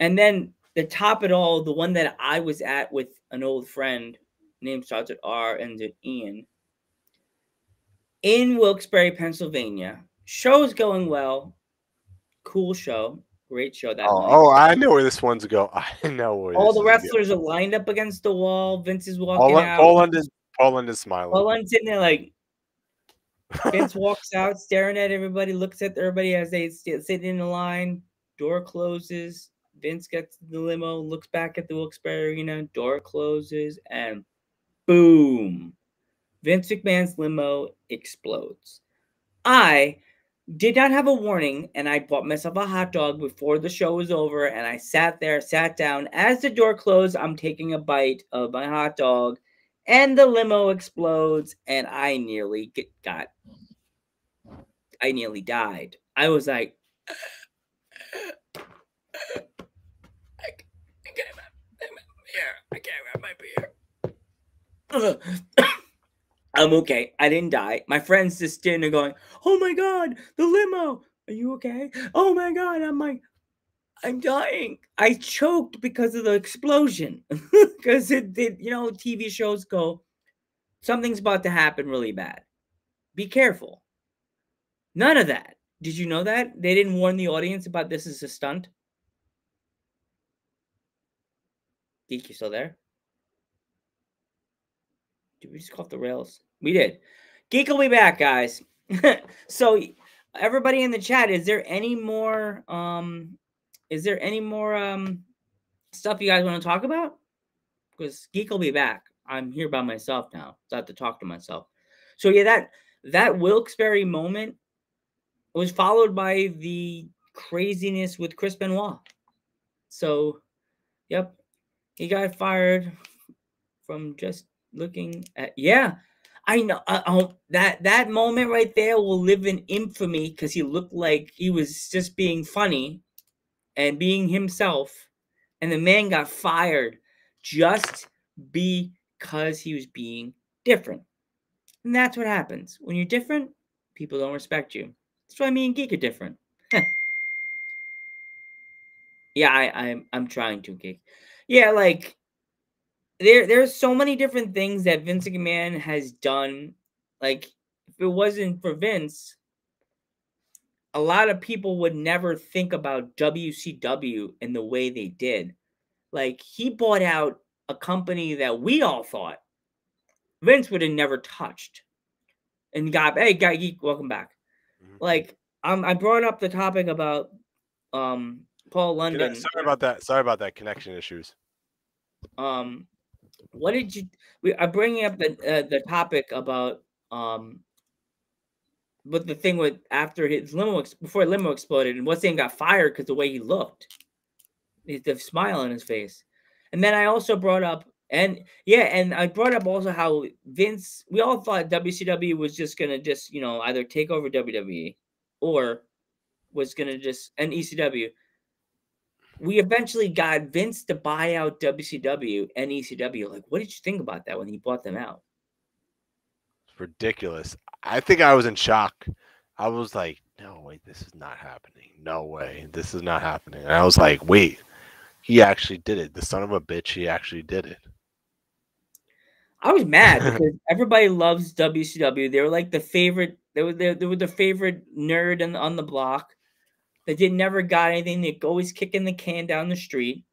Speaker 7: And then to top it all, the one that I was at with an old friend, name starts with R, ends with Ian, in Wilkes-Barre, Pennsylvania. Show's going well. Cool show. Great show that night.
Speaker 10: Oh, I know where this one's going. I know where
Speaker 7: all the wrestlers are lined up against the wall. Vince is walking out.
Speaker 10: Poland is smiling.
Speaker 7: Poland's sitting there like, Vince walks out, staring at everybody, looks at everybody as they sit in the line. Door closes. Vince gets the limo, looks back at the Wilkes-Barre Arena. Door closes, and boom. Vince McMahon's limo explodes. I did not have a warning, and I bought myself a hot dog before the show was over, and I sat down. As the door closed, I'm taking a bite of my hot dog, and the limo explodes, and I nearly died. I was like, I can't grab my beer. I'm okay. I didn't die. My friend's just standing there going, oh my God, the limo. Are you okay? Oh my God. I'm like, I'm dying. I choked because of the explosion. Because it did, TV shows go, something's about to happen really bad. Be careful. None of that. Did you know that? They didn't warn the audience about this as a stunt? Geek, you still there? Did we just go off the rails? We did. Geek will be back, guys. So, everybody in the chat, is there any more stuff you guys want to talk about? Because Geek will be back. I'm here by myself now, so I have to talk to myself. So yeah, that Wilkes-Barre moment was followed by the craziness with Chris Benoit. So, yep, he got fired from just looking at, yeah, I know. That moment right there will live in infamy because he looked like he was just being funny and being himself, and the man got fired just because he was being different. And that's what happens when you're different. People don't respect you. That's why me and Geek are different. Yeah, I'm trying to, Geek. Yeah, like there's so many different things that Vince McMahon has done. Like, if it wasn't for Vince, a lot of people would never think about WCW in the way they did. Like, he bought out a company that we all thought Vince would have never touched. And hey, Guy Geek, welcome back. Mm-hmm. Like, I brought up the topic about Paul London.
Speaker 10: Sorry about that connection issues.
Speaker 7: What did you? I'm bringing up the topic about But the thing with after his limo, before limo exploded, and what's got fired because the way he looked, the smile on his face. And then I also brought up, and I brought up also how Vince, we all thought WCW was just gonna either take over WWE or was gonna and ECW. We eventually got Vince to buy out WCW and ECW. Like, what did you think about that when he bought them out?
Speaker 10: It's ridiculous. I think I was in shock. I was like, no, wait, this is not happening. No way. This is not happening. And I was like, wait, he actually did it. The son of a bitch, he actually did it.
Speaker 7: I was mad because everybody loves WCW. They were like the favorite. They were the favorite nerd on the block. They never got anything. They always kicking the can down the street.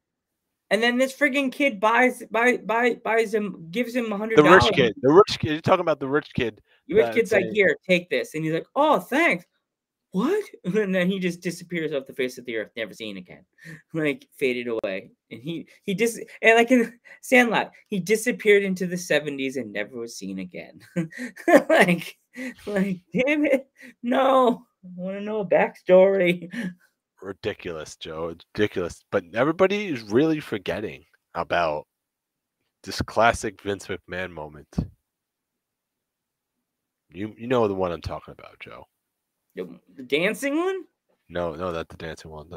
Speaker 7: And then this friggin' kid buys him, gives him $100.
Speaker 10: The rich kid. You're talking about the rich kid.
Speaker 7: The rich kid's like, here, take this. And he's like, oh, thanks. What? And then he just disappears off the face of the earth, never seen again. Like, faded away. And and like in Sandlot, he disappeared into the 70s and never was seen again. like, damn it. No. I want to know a backstory.
Speaker 10: Ridiculous, Joe. Ridiculous. But everybody is really forgetting about this classic Vince McMahon moment. You know the one I'm talking about, Joe.
Speaker 7: The dancing one?
Speaker 10: No, that's the dancing one.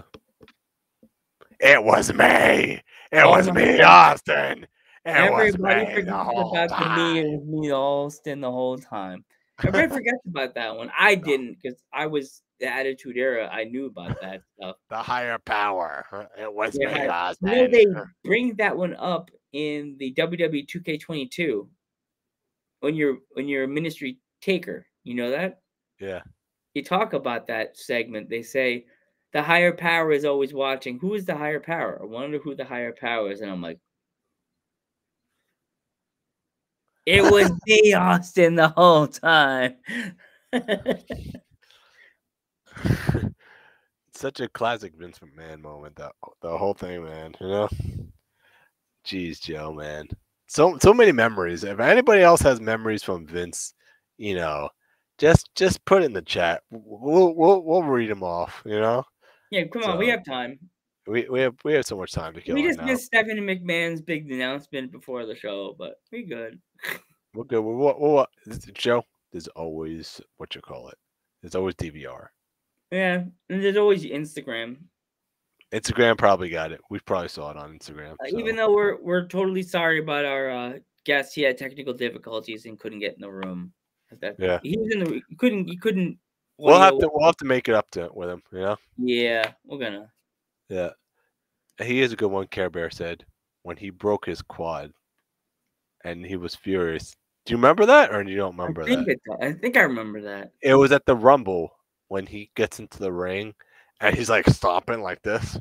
Speaker 10: It was me. It was me, Austin.
Speaker 7: Everybody forgets about me, Austin, the whole time. Everybody forgets about that one. I didn't, because I was the Attitude Era. I knew about that stuff.
Speaker 10: The higher power. It was me, Austin.
Speaker 7: They bring that one up in the WWE 2K22 when you're a ministry taker. You know that?
Speaker 10: Yeah.
Speaker 7: You talk about that segment. They say the higher power is always watching. Who is the higher power? I wonder who the higher power is. And I'm like, it was me, Austin, the whole time.
Speaker 10: Such a classic Vince McMahon moment, the whole thing, man. You know? Jeez, Joe, man. So many memories. If anybody else has memories from Vince, just put it in the chat. We'll read them off,
Speaker 7: Yeah, come on, we have time.
Speaker 10: We have so much time to kill.
Speaker 7: We just missed Stephanie McMahon's big announcement before the show, but we good.
Speaker 10: We're good. What Joe? There's always There's always DVR.
Speaker 7: Yeah, and there's always Instagram.
Speaker 10: Instagram probably got it. We probably saw it on Instagram.
Speaker 7: Even though we're totally sorry about our guest, he had technical difficulties and couldn't get in the room.
Speaker 10: Yeah,
Speaker 7: he was in the. He couldn't.
Speaker 10: We'll have to make it up with him.
Speaker 7: Yeah, we're gonna.
Speaker 10: Yeah, he is a good one. Care Bear said when he broke his quad, and he was furious. Do you remember that, or you don't remember that?
Speaker 7: I think I remember that.
Speaker 10: It was at the Rumble when he gets into the ring, and he's like stomping like this,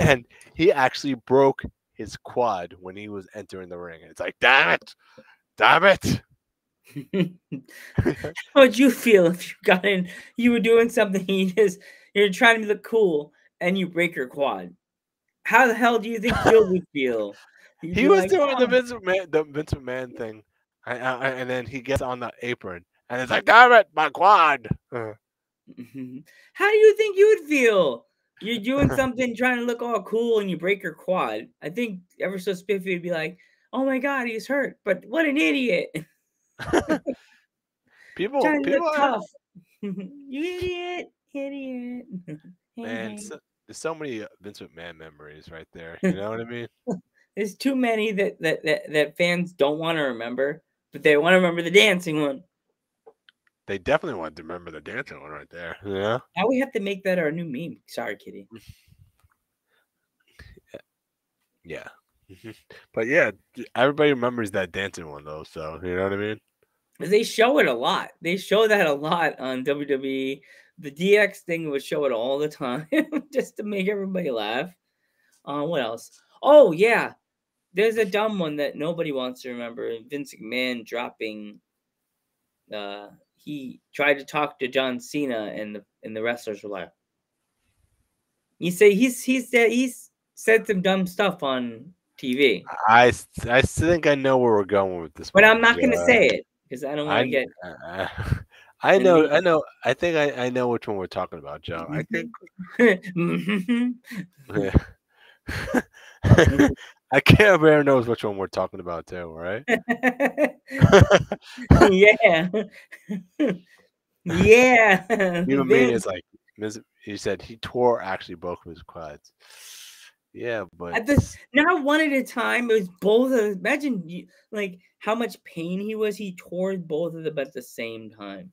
Speaker 10: and he actually broke his quad when he was entering the ring. It's like, damn it.
Speaker 7: How would you feel if you got in? You were doing something. You're trying to look cool, and you break your quad. How the hell do you think you would feel?
Speaker 10: He was doing the Vince McMahon thing, and then he gets on the apron, and it's like, damn it, my quad.
Speaker 7: How do you think you would feel? You're doing something, trying to look all cool, and you break your quad. I think ever so spiffy would be like, "Oh my god, he's hurt!" But what an idiot!
Speaker 10: people
Speaker 7: look tough. You idiot.
Speaker 10: Man, there's so many Vince McMahon memories right there. You know what I mean?
Speaker 7: There's too many that fans don't want to remember, but they want to remember the dancing one.
Speaker 10: They definitely want to remember the dancing one right there. Yeah.
Speaker 7: Now we have to make that our new meme. Sorry, Kitty.
Speaker 10: Yeah. But yeah, everybody remembers that dancing one though. So you know what I mean?
Speaker 7: They show it a lot. They show that a lot on WWE. The DX thing would show it all the time just to make everybody laugh. What else? Oh yeah, there's a dumb one that nobody wants to remember. Vince McMahon dropping. He tried to talk to John Cena, and the wrestlers were like, "You say he's said some dumb stuff on TV."
Speaker 10: I think I know where we're going with this,
Speaker 7: but I'm not going to say it because I don't want to get.
Speaker 10: I know. I think I know which one we're talking about, Joe. I think. Yeah. I can't bear knows which one we're talking about too, right?
Speaker 7: Yeah. Yeah.
Speaker 10: Human being is like he said he tore actually both of his quads. Yeah, but
Speaker 7: At the not one at a time. It was both of. Imagine like how much pain he was. He tore both of them at the same time.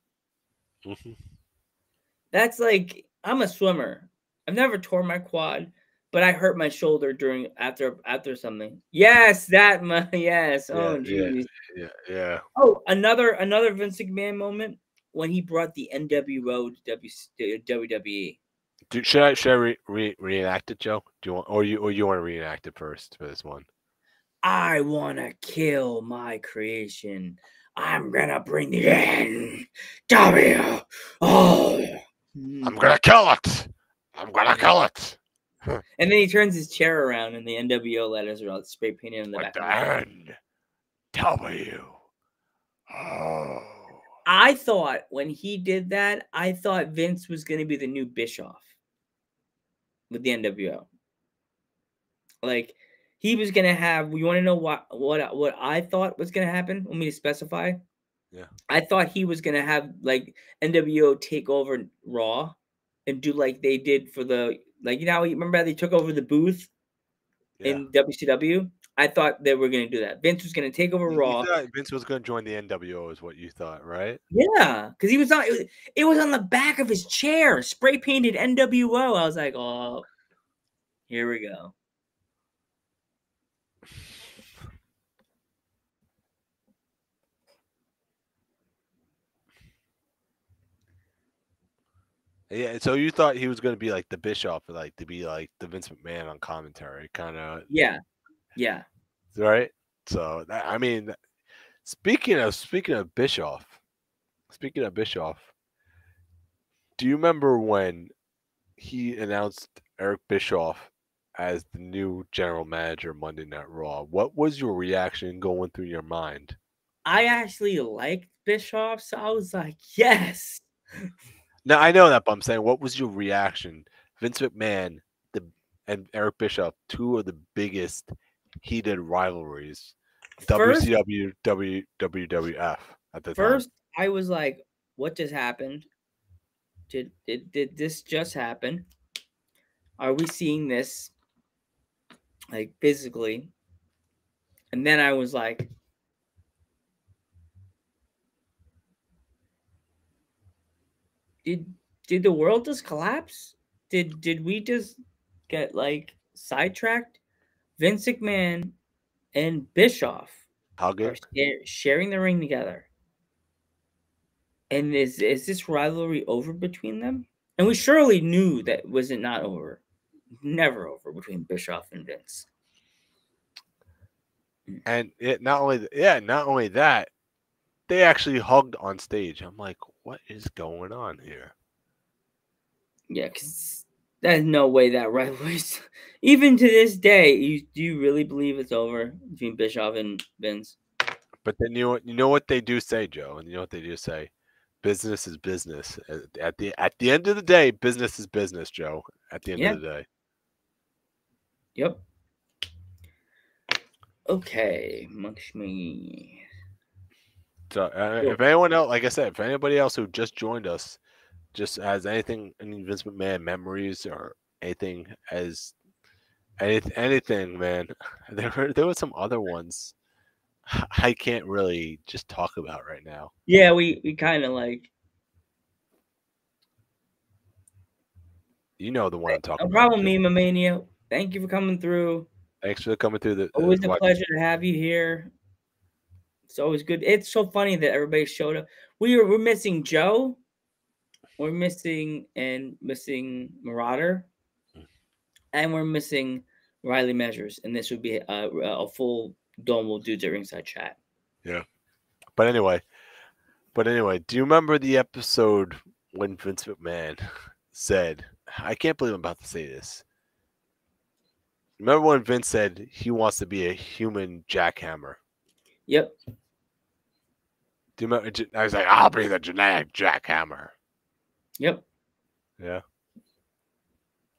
Speaker 7: That's like I'm a swimmer. I've never torn my quad, but I hurt my shoulder during after something. Yes, yes. Oh jeez.
Speaker 10: Yeah.
Speaker 7: Oh, another Vince McMahon moment when he brought the NWO to WWE.
Speaker 10: Should I reenact it, Joe? Do you want or you want to reenact it first for this one?
Speaker 7: I wanna kill my creation. I'm gonna bring the NWO.
Speaker 10: I'm gonna kill it. I'm gonna kill it.
Speaker 7: And then he turns his chair around, and the NWO letters are all spray painted on the back.
Speaker 10: NW. Oh.
Speaker 7: I thought when he did that, I thought Vince was going to be the new Bischoff with the NWO. Like he was going to have. You want to know what I thought was going to happen? Want me to specify?
Speaker 10: Yeah.
Speaker 7: I thought he was going to have like NWO take over Raw and do like they did for the you remember how they took over the booth in WCW? I thought they were going to do that. Vince was going to take over Raw.
Speaker 10: You thought Vince was going to join the NWO, is what you thought, right?
Speaker 7: Yeah, because he was on. It was on the back of his chair, spray painted NWO. I was like, oh, here we go.
Speaker 10: Yeah, so you thought he was going to be like the Bischoff, like to be like the Vince McMahon on commentary, kind of.
Speaker 7: Yeah.
Speaker 10: Right. So I mean, speaking of Bischoff, do you remember when he announced Eric Bischoff as the new general manager of Monday Night Raw? What was your reaction going through your mind?
Speaker 7: I actually liked Bischoff, so I was like, yes.
Speaker 10: Now I know that, but I'm saying, what was your reaction? Vince McMahon and Eric Bischoff, two of the biggest heated rivalries, WCW, WWF at the time.
Speaker 7: First, I was like, what just happened? Did this just happen? Are we seeing this like physically? And then I was like, did the world just collapse? Did we just get like sidetracked? Vince McMahon and Bischoff are sharing the ring together. And is this rivalry over between them? And we surely knew that was it not over. Never over between Bischoff and Vince.
Speaker 10: And not only that, they actually hugged on stage. I'm like, what is going on here?
Speaker 7: Yeah, because there's no way that rivalry's even to this day. Do you really believe it's over between Bischoff and Vince?
Speaker 10: But then you know what they do say, Joe, and you know what they do say. Business is business. At the end of the day, business is business, Joe. At the end of the day.
Speaker 7: Yep. Okay, Mcmahon.
Speaker 10: So if anyone else, like I said, if anybody else who just joined us, just has any Vince McMahon memories or anything anything, man, there were some other ones I can't really just talk about right now.
Speaker 7: Yeah, we kind of like.
Speaker 10: You know the one I'm talking
Speaker 7: about.
Speaker 10: No
Speaker 7: problem, Meme Mania. Thank you for coming through.
Speaker 10: Thanks for coming through.
Speaker 7: Always a pleasure to have you here. It's always good. It's so funny that everybody showed up. We're missing Joe. We're missing Marauder. And we're missing Riley Measures. And this would be a full Dome Dudes at Ringside chat.
Speaker 10: Yeah. But anyway, do you remember the episode when Vince McMahon said, I can't believe I'm about to say this. Remember when Vince said he wants to be a human jackhammer?
Speaker 7: Yep.
Speaker 10: Do you remember? I was like, I'll be the genetic jackhammer.
Speaker 7: Yep.
Speaker 10: Yeah.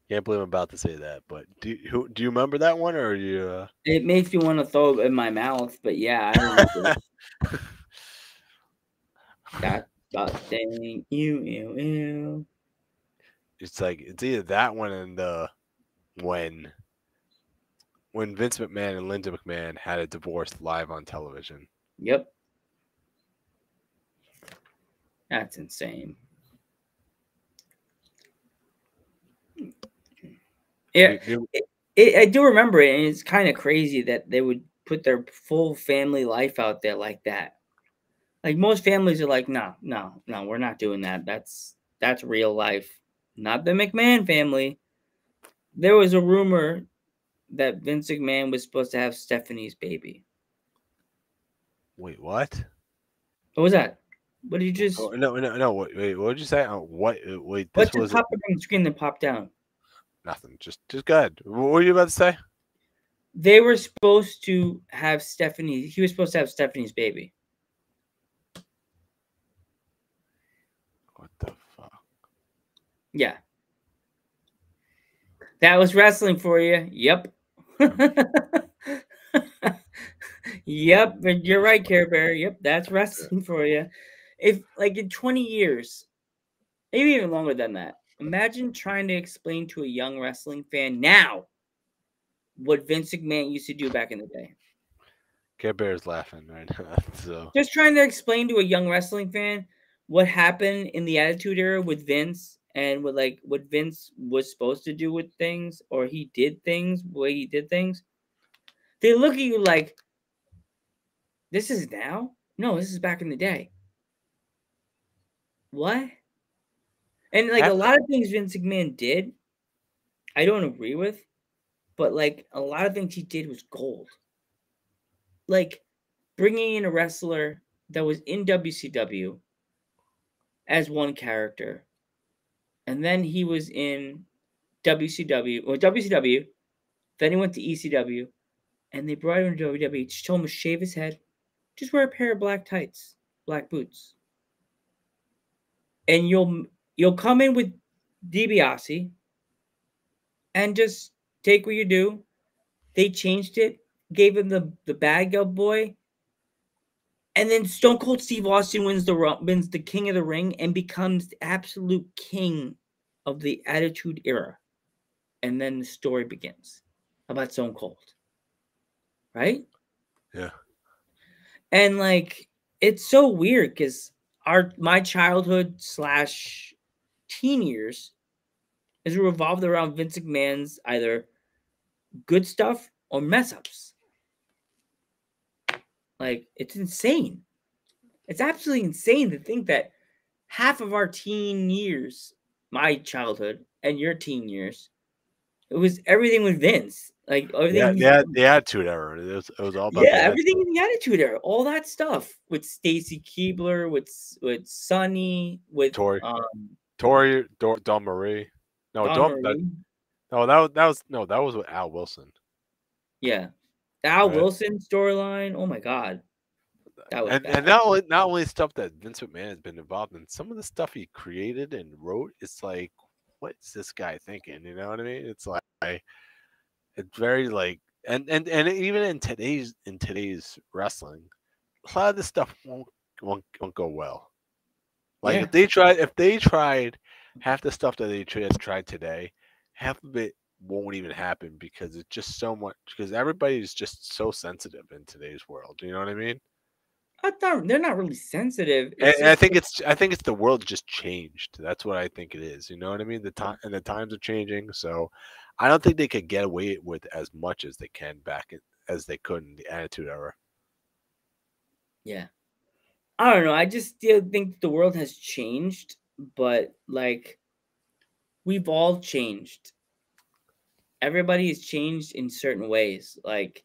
Speaker 10: Can't believe I'm about to say that, but do you remember that one, or you?
Speaker 7: It makes me want to throw it in my mouth, but yeah, I remember. That thing, ew.
Speaker 10: It's like it's either that one and when Vince McMahon and Linda McMahon had a divorce live on television.
Speaker 7: Yep. That's insane. Yeah, I do remember it, and it's kind of crazy that they would put their full family life out there like that. Like most families are like, no, we're not doing that. That's real life. Not the McMahon family. There was a rumor that Vince McMahon was supposed to have Stephanie's baby.
Speaker 10: Wait, what?
Speaker 7: What was that? What did you just?
Speaker 10: Oh, no. Wait, what did you say? What? Wait,
Speaker 7: What just popped up on the screen that popped down?
Speaker 10: Nothing. Just go ahead. What were you about to say?
Speaker 7: They were supposed to have Stephanie. He was supposed to have Stephanie's baby.
Speaker 10: What the fuck?
Speaker 7: Yeah. That was wrestling for you. Yep. Yep. You're right, Care Bear. Yep. That's wrestling for you. If, like, in 20 years, maybe even longer than that, imagine trying to explain to a young wrestling fan now what Vince McMahon used to do back in the day.
Speaker 10: Care Bear's laughing right now. So
Speaker 7: just trying to explain to a young wrestling fan what happened in the Attitude Era with Vince and what Vince was supposed to do with things, or he did things the way he did things. They look at you like, this is now? No, this is back in the day. What? And like a lot of things Vince McMahon did, I don't agree with, but like a lot of things he did was gold. Like bringing in a wrestler that was in WCW as one character, and then he was in WCW, then he went to ECW, and they brought him to WWE. Just told him to shave his head, just wear a pair of black tights, black boots, and you'll come in with DiBiase and just take what you do. They changed it, gave him the bad guy boy, and then Stone Cold Steve Austin wins the King of the Ring and becomes the absolute king of the Attitude Era. And then the story begins about Stone Cold. Right?
Speaker 10: Yeah.
Speaker 7: And like it's so weird because my childhood / teen years is revolved around Vince McMahon's either good stuff or mess ups. Like, it's insane. It's absolutely insane to think that half of our teen years, my childhood and your teen years, it was everything with Vince. Like everything.
Speaker 10: Yeah, the Attitude Era. It was all about.
Speaker 7: Yeah, everything in the Attitude Era, all that stuff with Stacy Keibler, with Sonny, with
Speaker 10: Tori, Dawn Marie. No, that was with Al Wilson.
Speaker 7: Yeah, Al Wilson storyline. Oh my god, that was
Speaker 10: and not only stuff that Vince McMahon has been involved in. Some of the stuff he created and wrote, it's like, what's this guy thinking? You know what I mean? It's like it's very like, and even in today's wrestling, a lot of this stuff won't go well. Like if they tried half the stuff that they tried today, half of it won't even happen because it's just so much. Because everybody is just so sensitive in today's world. You know what I mean?
Speaker 7: They're not really sensitive.
Speaker 10: I think it's the world just changed. That's what I think it is. You know what I mean? The times are changing, so I don't think they could get away with as much as they can as they could in the Attitude Era.
Speaker 7: Yeah, I don't know. I just still think the world has changed, but like we've all changed. Everybody has changed in certain ways. Like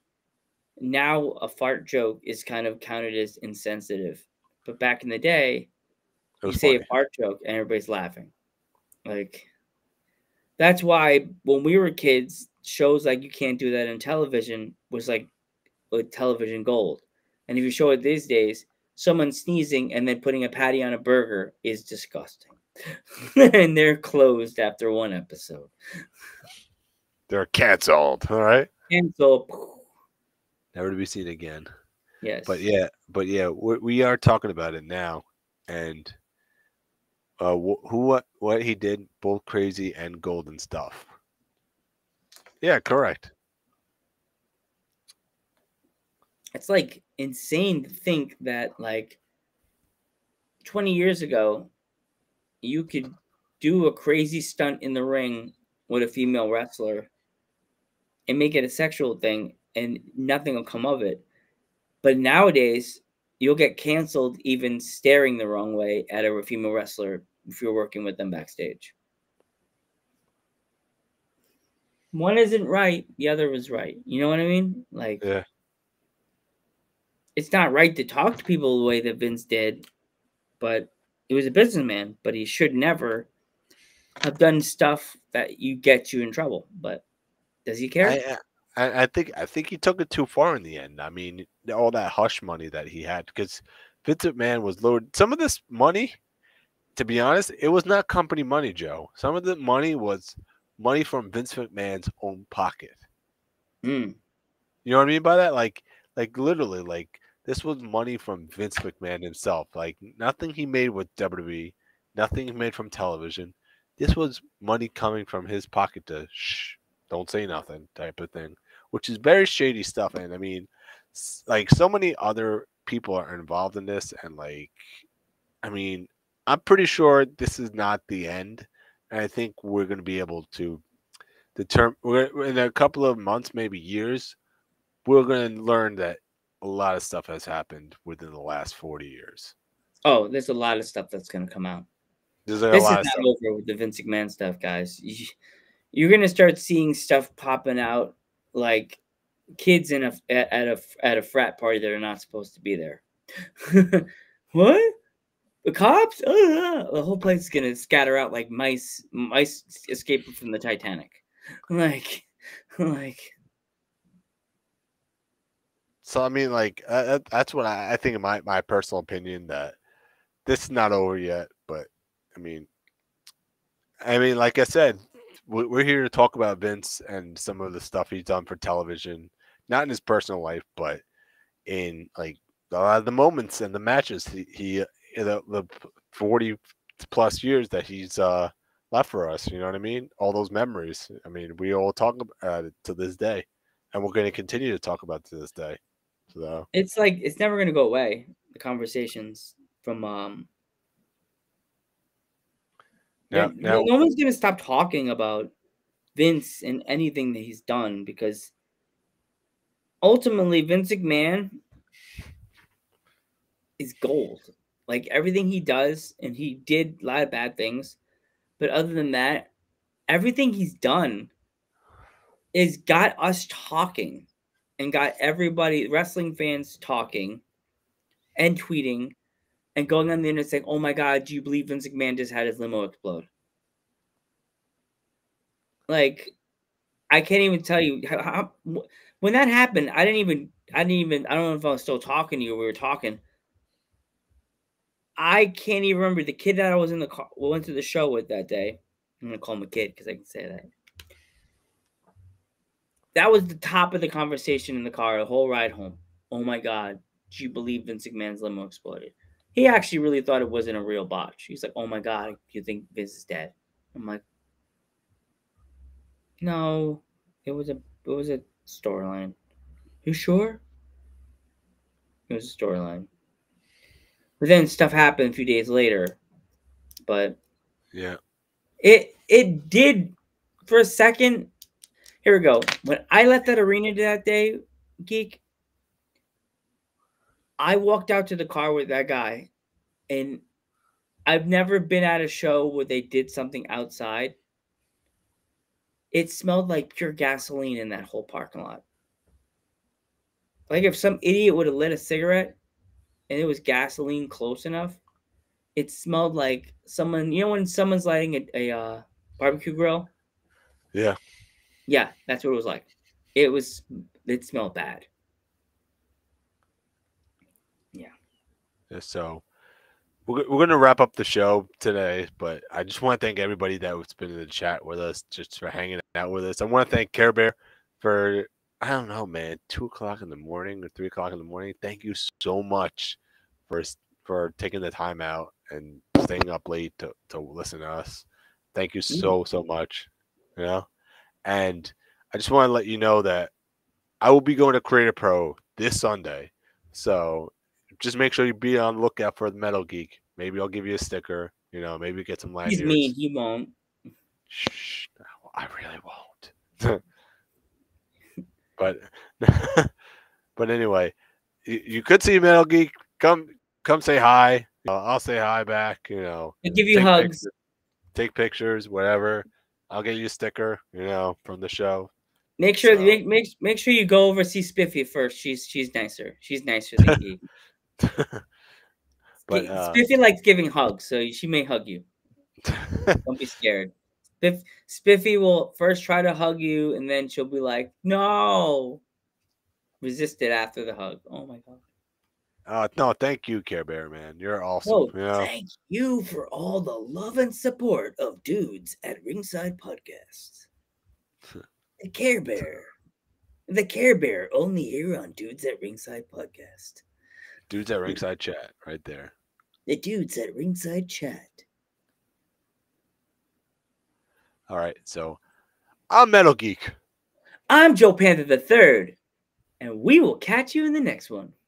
Speaker 7: now a fart joke is kind of counted as insensitive. But back in the day, you say a fart joke and everybody's laughing. Like that's why when we were kids, shows like You Can't Do That on Television was like television gold. And if you show it these days, someone sneezing and then putting a patty on a burger is disgusting. And they're closed after one episode.
Speaker 10: They're canceled. All right.
Speaker 7: Cancel.
Speaker 10: Never to be seen again.
Speaker 7: Yes.
Speaker 10: But yeah, we are talking about it now, and what he did, both crazy and golden stuff. Yeah, correct.
Speaker 7: It's like insane to think that like 20 years ago, you could do a crazy stunt in the ring with a female wrestler and make it a sexual thing and nothing will come of it. But nowadays, you'll get canceled even staring the wrong way at a female wrestler if you're working with them backstage. One isn't right, the other was right. You know what I mean? Like,
Speaker 10: Yeah.
Speaker 7: It's not right to talk to people the way that Vince did, but he was a businessman, but he should never have done stuff that you get you in trouble. But does he care?
Speaker 10: I think he took it too far in the end. I mean, all that hush money that he had, because Vince McMahon was loaded. Some of this money, to be honest, it was not company money, Joe. Some of the money was money from Vince McMahon's own pocket.
Speaker 7: Mm.
Speaker 10: You know what I mean by that? Like literally, like this was money from Vince McMahon himself. Like nothing he made with WWE, nothing he made from television. This was money coming from his pocket to don't say nothing type of thing, which is very shady stuff. And I mean, like so many other people are involved in this, and like, I mean, I'm pretty sure this is not the end. And I think we're going to be able to determine in a couple of months, maybe years, we're going to learn that a lot of stuff has happened within the last 40 years.
Speaker 7: Oh, there's a lot of stuff that's going to come out.
Speaker 10: There's like
Speaker 7: this
Speaker 10: a lot
Speaker 7: is
Speaker 10: of
Speaker 7: not
Speaker 10: stuff.
Speaker 7: over with the Vince McMahon stuff, guys. You're going to start seeing stuff popping out like kids in at a frat party that are not supposed to be there. What? The cops? The whole place is gonna scatter out like mice escaping from the Titanic. Like.
Speaker 10: So I mean, like that's what I think in my personal opinion, that this is not over yet. But I mean, like I said, we're here to talk about Vince and some of the stuff he's done for television, not in his personal life, but in like a lot of the moments and the matches he the 40 plus years that he's left for us. You know what I mean? All those memories. I mean, we all talk about it to this day, and we're going to continue to talk about it to this day. So
Speaker 7: it's like it's never going to go away. The conversations from no one's going to stop talking about Vince and anything that he's done, because ultimately Vince McMahon is gold. Like everything he does, and he did a lot of bad things, but other than that, everything he's done is got us talking and got everybody, wrestling fans, talking and tweeting and going on the internet saying, "Oh my God, do you believe Vince McMahon just had his limo explode?" Like, I can't even tell you how when that happened. I don't know if I was still talking to you. We were talking. I can't even remember the kid that I was in the car, went to the show with that day. I'm gonna call him a kid because I can say that. That was the top of the conversation in the car the whole ride home. Oh my God, do you believe Vince McMahon's limo exploded? He actually really thought it wasn't a real botch. He's like, "Oh my God, do you think Vince is dead?" I'm like, "No, it was a storyline." You sure? It was a storyline. But then stuff happened a few days later. But
Speaker 10: yeah,
Speaker 7: it did for a second. Here we go. When I left that arena that day, Geek, I walked out to the car with that guy, and I've never been at a show where they did something outside. It smelled like pure gasoline in that whole parking lot. Like if some idiot would have lit a cigarette and it was gasoline close enough, it smelled like someone, you know, when someone's lighting a barbecue grill?
Speaker 10: Yeah.
Speaker 7: Yeah, that's what it was like. It smelled bad. Yeah.
Speaker 10: So we're going to wrap up the show today, but I just want to thank everybody that's been in the chat with us, just for hanging out with us. I want to thank Care Bear for, I don't know, man, 2 o'clock in the morning or 3 o'clock in the morning. Thank you so much for taking the time out and staying up late to listen to us. Thank you so much. You know, and I just want to let you know that I will be going to Creator Pro this Sunday, so just make sure you be on the lookout for the Metal Geek. Maybe I'll give you a sticker. You know, maybe get some lanyards.
Speaker 7: He's mean. He won't.
Speaker 10: Shh, no, I really won't. But but anyway, you could see Metal Geek. Come say hi. I'll say hi back. You know,
Speaker 7: I'll give you hugs.
Speaker 10: Take pictures, whatever. I'll get you a sticker. You know, from the show.
Speaker 7: Make sure make sure you go over see Spiffy first. She's nicer. She's nicer than Geek.
Speaker 10: But
Speaker 7: Spiffy likes giving hugs, so she may hug you. Don't be scared. Spiffy will first try to hug you, and then she'll be like, "No." Resist it after the hug. Oh my god.
Speaker 10: No, thank you, Care Bear, man. You're awesome.
Speaker 7: Oh,
Speaker 10: you know?
Speaker 7: Thank you for all the love and support of Dudes at Ringside Podcast. The Care Bear. The Care Bear, only here on Dudes at Ringside Podcast.
Speaker 10: Dudes at Ringside Chat, right there.
Speaker 7: The Dudes at Ringside Chat.
Speaker 10: All right, so I'm Metal Geek.
Speaker 7: I'm Joe Panther III, and we will catch you in the next one.